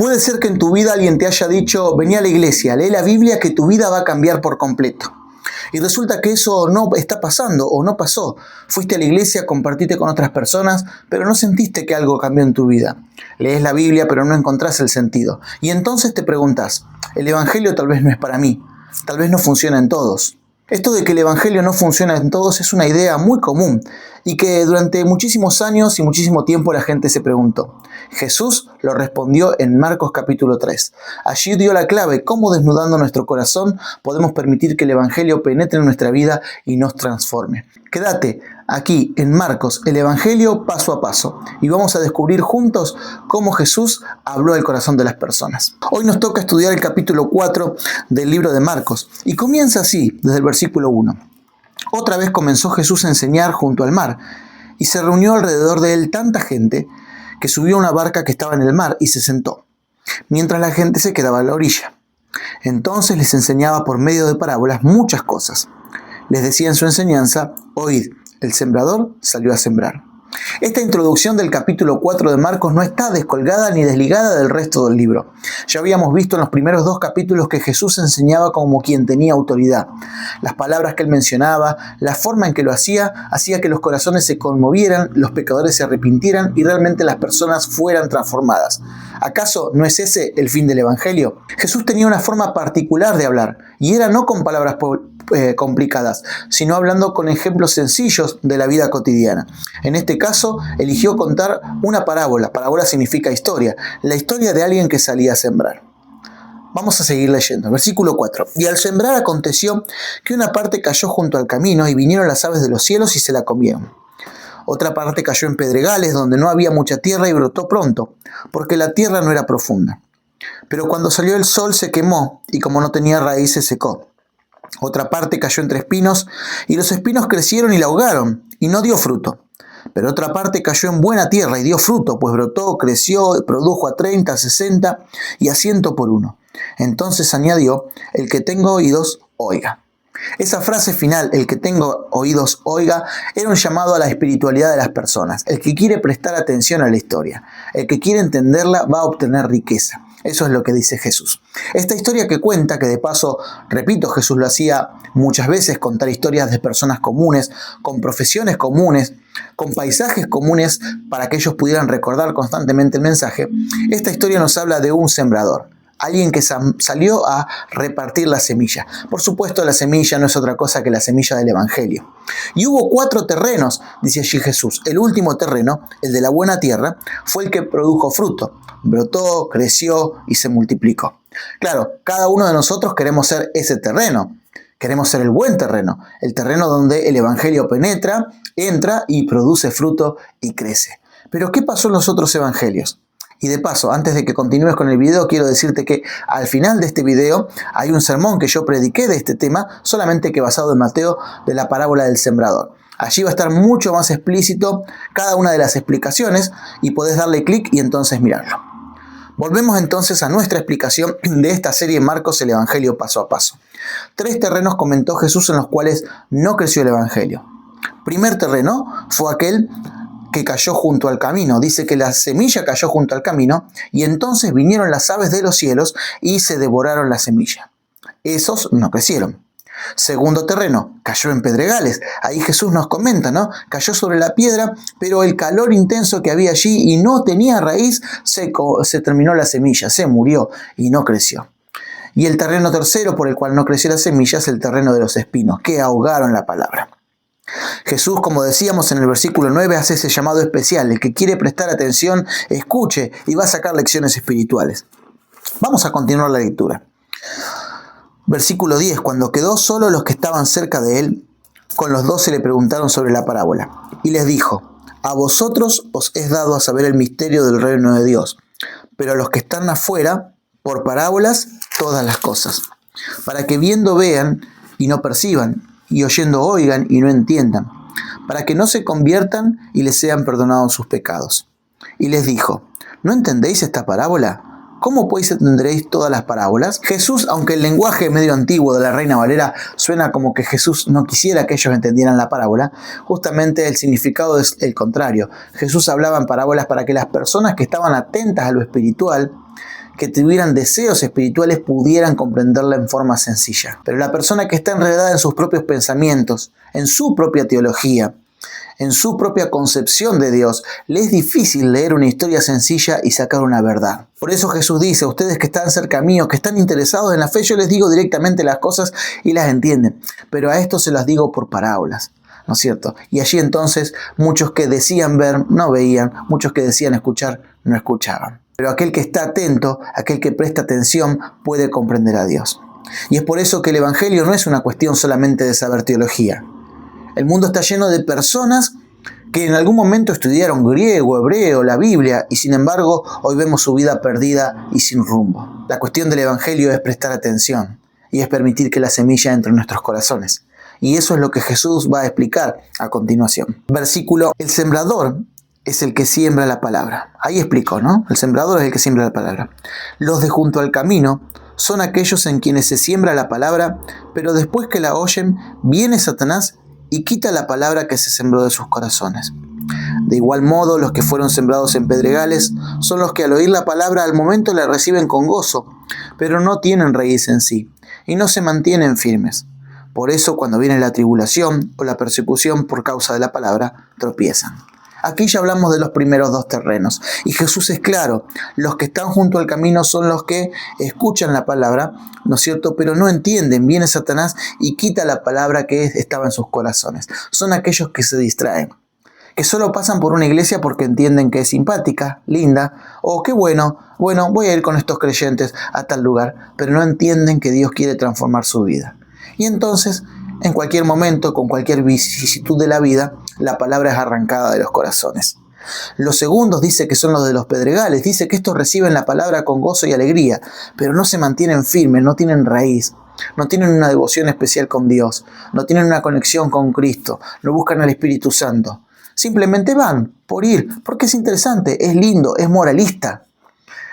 Puede ser que en tu vida alguien te haya dicho, vení a la iglesia, lee la Biblia que tu vida va a cambiar por completo. Y resulta que eso no está pasando o no pasó. Fuiste a la iglesia, compartiste con otras personas, pero no sentiste que algo cambió en tu vida. Lees la Biblia, pero no encontrás el sentido. Y entonces te preguntás, el evangelio tal vez no es para mí, tal vez no funciona en todos. Esto de que el evangelio no funciona en todos es una idea muy común y que durante muchísimos años y muchísimo tiempo la gente se preguntó. Jesús lo respondió en Marcos capítulo 3. Allí dio la clave cómo desnudando nuestro corazón podemos permitir que el evangelio penetre en nuestra vida y nos transforme. Quédate aquí en Marcos, el evangelio paso a paso, y vamos a descubrir juntos cómo Jesús habló al corazón de las personas. Hoy nos toca estudiar el capítulo 4 del libro de Marcos y comienza así, desde el versículo 1. Otra vez comenzó Jesús a enseñar junto al mar y se reunió alrededor de él tanta gente que subió a una barca que estaba en el mar y se sentó, mientras la gente se quedaba a la orilla. Entonces les enseñaba por medio de parábolas muchas cosas. Les decía en su enseñanza, oíd, el sembrador salió a sembrar. Esta introducción del capítulo 4 de Marcos no está descolgada ni desligada del resto del libro. Ya habíamos visto en los primeros 2 capítulos que Jesús enseñaba como quien tenía autoridad. Las palabras que él mencionaba, la forma en que lo hacía que los corazones se conmovieran, los pecadores se arrepintieran y realmente las personas fueran transformadas. ¿Acaso no es ese el fin del evangelio? Jesús tenía una forma particular de hablar y era no con palabras complicadas, sino hablando con ejemplos sencillos de la vida cotidiana. En este caso, eligió contar una parábola. Parábola significa historia, la historia de alguien que salía a sembrar. Vamos a seguir leyendo. Versículo 4. Y al sembrar aconteció que una parte cayó junto al camino y vinieron las aves de los cielos y se la comieron. Otra parte cayó en pedregales donde no había mucha tierra y brotó pronto, porque la tierra no era profunda. Pero cuando salió el sol se quemó y como no tenía raíz se secó. Otra parte cayó entre espinos y los espinos crecieron y la ahogaron y no dio fruto. Pero otra parte cayó en buena tierra y dio fruto, pues brotó, creció, produjo a 30, 60 y a 100 por uno. Entonces añadió, el que tenga oídos, oiga. Esa frase final, el que tenga oídos, oiga, era un llamado a la espiritualidad de las personas. El que quiere prestar atención a la historia, el que quiere entenderla va a obtener riqueza. Eso es lo que dice Jesús. Esta historia que cuenta, que de paso, repito, Jesús lo hacía muchas veces, contar historias de personas comunes, con profesiones comunes, con paisajes comunes, para que ellos pudieran recordar constantemente el mensaje. Esta historia nos habla de un sembrador. Alguien que salió a repartir la semilla. Por supuesto, la semilla no es otra cosa que la semilla del evangelio. Y hubo 4 terrenos, dice allí Jesús. El último terreno, el de la buena tierra, fue el que produjo fruto. Brotó, creció y se multiplicó. Claro, cada uno de nosotros queremos ser ese terreno. Queremos ser el buen terreno. El terreno donde el evangelio penetra, entra y produce fruto y crece. Pero ¿qué pasó en los otros evangelios? Y de paso, antes de que continúes con el video, quiero decirte que al final de este video hay un sermón que yo prediqué de este tema, solamente que basado en Mateo, de la parábola del sembrador. Allí va a estar mucho más explícito cada una de las explicaciones y podés darle clic y entonces mirarlo. Volvemos entonces a nuestra explicación de esta serie Marcos, el Evangelio paso a paso. 3 terrenos comentó Jesús en los cuales no creció el Evangelio. Primer terreno fue aquel que cayó junto al camino. Dice que la semilla cayó junto al camino y entonces vinieron las aves de los cielos y se devoraron la semilla. Esos no crecieron. Segundo terreno, cayó en pedregales. Ahí Jesús nos comenta, ¿no? Cayó sobre la piedra, pero el calor intenso que había allí y no tenía raíz, se terminó la semilla, se murió y no creció. Y el terreno tercero por el cual no creció la semilla es el terreno de los espinos, que ahogaron la palabra. Jesús, como decíamos en el versículo 9, hace ese llamado especial. El que quiere prestar atención, escuche y va a sacar lecciones espirituales. Vamos a continuar la lectura. Versículo 10. Cuando quedó solo los que estaban cerca de él, con los 12 le preguntaron sobre la parábola. Y les dijo, a vosotros os es dado a saber el misterio del reino de Dios, pero a los que están afuera, por parábolas, todas las cosas, para que viendo vean y no perciban, y oyendo oigan y no entiendan, para que no se conviertan y les sean perdonados sus pecados. Y les dijo, ¿no entendéis esta parábola? ¿Cómo pues entenderéis todas las parábolas? Jesús, aunque el lenguaje medio antiguo de la Reina Valera suena como que Jesús no quisiera que ellos entendieran la parábola, justamente el significado es el contrario. Jesús hablaba en parábolas para que las personas que estaban atentas a lo espiritual, que tuvieran deseos espirituales pudieran comprenderla en forma sencilla. Pero la persona que está enredada en sus propios pensamientos, en su propia teología, en su propia concepción de Dios, le es difícil leer una historia sencilla y sacar una verdad. Por eso Jesús dice: a ustedes que están cerca mío, que están interesados en la fe, yo les digo directamente las cosas y las entienden. Pero a esto se las digo por parábolas, ¿no es cierto? Y allí entonces muchos que decían ver no veían, muchos que decían escuchar no escuchaban. Pero aquel que está atento, aquel que presta atención, puede comprender a Dios. Y es por eso que el Evangelio no es una cuestión solamente de saber teología. El mundo está lleno de personas que en algún momento estudiaron griego, hebreo, la Biblia, y sin embargo hoy vemos su vida perdida y sin rumbo. La cuestión del Evangelio es prestar atención y es permitir que la semilla entre en nuestros corazones. Y eso es lo que Jesús va a explicar a continuación. Versículo: el sembrador es el que siembra la palabra. Ahí explicó, ¿no? El sembrador es el que siembra la palabra. Los de junto al camino son aquellos en quienes se siembra la palabra, pero después que la oyen, viene Satanás y quita la palabra que se sembró de sus corazones. De igual modo, los que fueron sembrados en pedregales son los que al oír la palabra al momento la reciben con gozo, pero no tienen raíz en sí y no se mantienen firmes. Por eso, cuando viene la tribulación o la persecución por causa de la palabra, tropiezan. Aquí ya hablamos de los primeros dos terrenos. Y Jesús es claro: los que están junto al camino son los que escuchan la palabra, ¿no es cierto?, pero no entienden. Viene Satanás y quita la palabra que estaba en sus corazones. Son aquellos que se distraen, que solo pasan por una iglesia porque entienden que es simpática, linda, o qué bueno, voy a ir con estos creyentes a tal lugar, pero no entienden que Dios quiere transformar su vida. Y entonces, en cualquier momento, con cualquier vicisitud de la vida, la palabra es arrancada de los corazones. Los segundos dice que son los de los pedregales, dice que estos reciben la palabra con gozo y alegría, pero no se mantienen firmes, no tienen raíz, no tienen una devoción especial con Dios, no tienen una conexión con Cristo, no buscan al Espíritu Santo. Simplemente van por ir, porque es interesante, es lindo, es moralista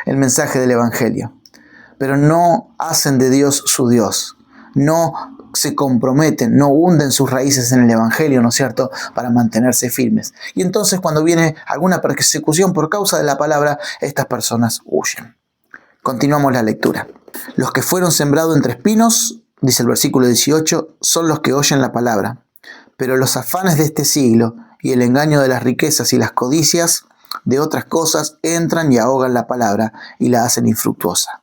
el mensaje del Evangelio, pero no hacen de Dios su Dios, no se comprometen, no hunden sus raíces en el Evangelio, ¿no es cierto?, para mantenerse firmes. Y entonces cuando viene alguna persecución por causa de la palabra, estas personas huyen. Continuamos la lectura. Los que fueron sembrados entre espinos, dice el versículo 18, son los que oyen la palabra. Pero los afanes de este siglo y el engaño de las riquezas y las codicias de otras cosas entran y ahogan la palabra y la hacen infructuosa.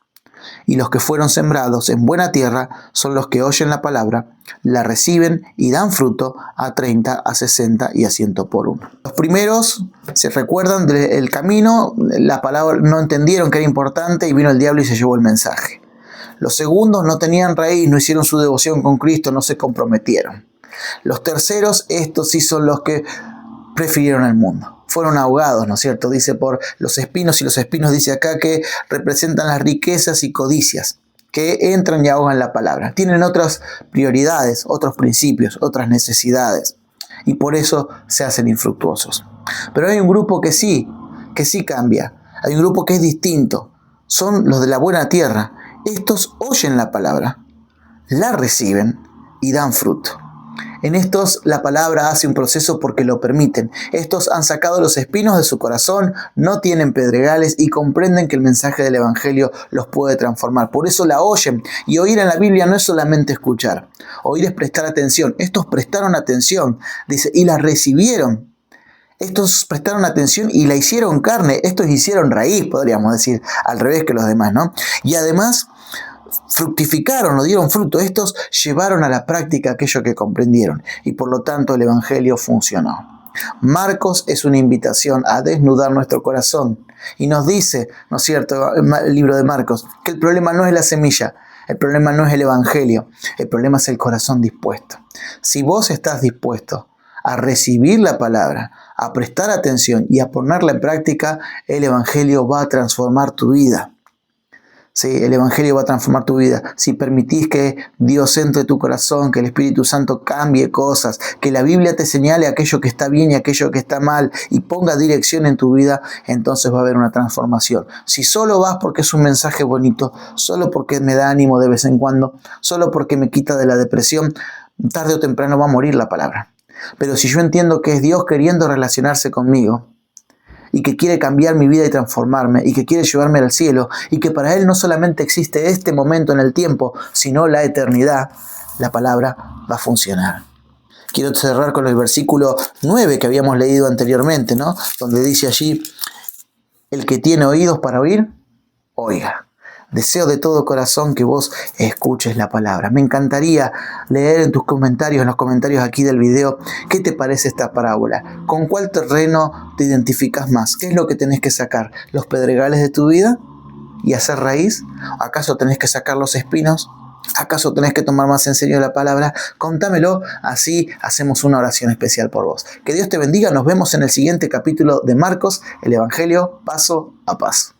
Y los que fueron sembrados en buena tierra son los que oyen la palabra, la reciben y dan fruto a 30, a 60 y a 100 por uno. Los primeros se recuerdan del camino, la palabra no entendieron que era importante y vino el diablo y se llevó el mensaje. Los segundos no tenían raíz, no hicieron su devoción con Cristo, no se comprometieron. Los terceros, estos sí son los que prefirieron el mundo. Fueron ahogados, ¿no es cierto? Dice por los espinos, y los espinos dice acá que representan las riquezas y codicias que entran y ahogan la palabra. Tienen otras prioridades, otros principios, otras necesidades, y por eso se hacen infructuosos. Pero hay un grupo que sí cambia. Hay un grupo que es distinto. Son los de la buena tierra. Estos oyen la palabra, la reciben y dan fruto. En estos la palabra hace un proceso porque lo permiten. Estos han sacado los espinos de su corazón, no tienen pedregales y comprenden que el mensaje del Evangelio los puede transformar. Por eso la oyen. Y oír en la Biblia no es solamente escuchar. Oír es prestar atención. Estos prestaron atención, dice, y la recibieron. Estos prestaron atención y la hicieron carne. Estos hicieron raíz, podríamos decir, al revés que los demás, ¿no? Y además fructificaron o dieron fruto. Estos llevaron a la práctica aquello que comprendieron y por lo tanto el Evangelio funcionó. Marcos es una invitación a desnudar nuestro corazón y nos dice, ¿no es cierto?, el libro de Marcos, que el problema no es la semilla, el problema no es el Evangelio, el problema es el corazón dispuesto. Si vos estás dispuesto a recibir la palabra, a prestar atención y a ponerla en práctica, el Evangelio va a transformar tu vida. Sí, el Evangelio va a transformar tu vida. Si permitís que Dios entre en tu corazón, que el Espíritu Santo cambie cosas, que la Biblia te señale aquello que está bien y aquello que está mal y ponga dirección en tu vida, entonces va a haber una transformación. Si solo vas porque es un mensaje bonito, solo porque me da ánimo de vez en cuando, solo porque me quita de la depresión, tarde o temprano va a morir la palabra. Pero si yo entiendo que es Dios queriendo relacionarse conmigo, y que quiere cambiar mi vida y transformarme y que quiere llevarme al cielo y que para Él no solamente existe este momento en el tiempo, sino la eternidad, la palabra va a funcionar. Quiero cerrar con el versículo 9 que habíamos leído anteriormente, ¿no? Donde dice allí, el que tiene oídos para oír, oiga. Deseo de todo corazón que vos escuches la palabra. Me encantaría leer en tus comentarios, en los comentarios aquí del video, ¿qué te parece esta parábola? ¿Con cuál terreno te identificas más? ¿Qué es lo que tenés que sacar? ¿Los pedregales de tu vida y hacer raíz? ¿Acaso tenés que sacar los espinos? ¿Acaso tenés que tomar más en serio la palabra? Contámelo, así hacemos una oración especial por vos. Que Dios te bendiga, nos vemos en el siguiente capítulo de Marcos, el Evangelio paso a paso.